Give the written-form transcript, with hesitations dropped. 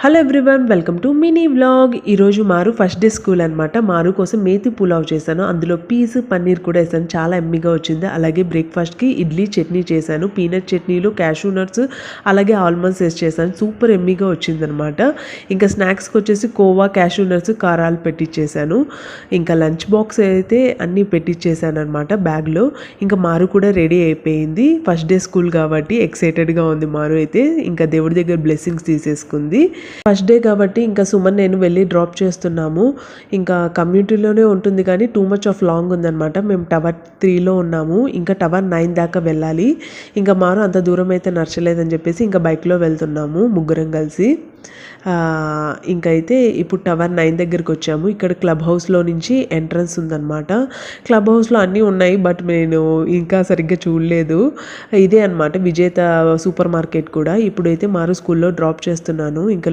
Hello everyone, welcome to mini vlog. ఈరోజు మారు first day school అనమాట. మారు కోసం మేతి పులావ్ చేశాను, అందులో పీస్ పన్నీర్ కూడా వేసాను, చాలా ఎమ్మిగా వచ్చింది. అలాగే బ్రేక్ఫాస్ట్కి ఇడ్లీ చట్నీ చేశాను, పీనట్ చట్నీలు, క్యాషూ నట్స్, అలాగే ఆల్మండ్స్ వేసి చేశాను. సూపర్ ఎమ్మిగా వచ్చిందనమాట. ఇంకా స్నాక్స్కి వచ్చేసి కోవా, క్యాషూ నట్స్, కారాలు పెట్టించేసాను. ఇంకా లంచ్ బాక్స్ అయితే అన్నీ పెట్టించేసాను అనమాట బ్యాగ్లో. ఇంకా మారు కూడా రెడీ అయిపోయింది. ఫస్ట్ డే స్కూల్ కాబట్టి ఎక్సైటెడ్గా ఉంది మారు అయితే. ఇంకా దేవుడి దగ్గర బ్లెస్సింగ్స్ తీసేసుకుంది. ఫస్ట్ డే కాబట్టి ఇంకా సుమన్ నేను వెళ్ళి డ్రాప్ చేస్తున్నాము. ఇంకా కమ్యూనిటీలోనే ఉంటుంది కానీ టూ మచ్ ఆఫ్ లాంగ్ ఉందన్నమాట. మేము టవర్ 3లో ఉన్నాము, ఇంకా టవర్ 9 దాకా వెళ్ళాలి. ఇంకా మారు అంత దూరం అయితే నచ్చలేదని చెప్పేసి ఇంకా బైక్లో వెళ్తున్నాము ముగ్గురం కలిసి. ఇంకైతే ఇప్పుడు టవర్ 9 దగ్గరికి వచ్చాము. ఇక్కడ క్లబ్ హౌస్లో నుంచి ఎంట్రన్స్ ఉందన్నమాట. క్లబ్ హౌస్లో అన్నీ ఉన్నాయి, బట్ నేను ఇంకా సరిగ్గా చూడలేదు. ఇదే అనమాట విజేత సూపర్ మార్కెట్ కూడా. ఇప్పుడైతే మారు స్కూల్లో డ్రాప్ చేస్తున్నాను. ఇంకా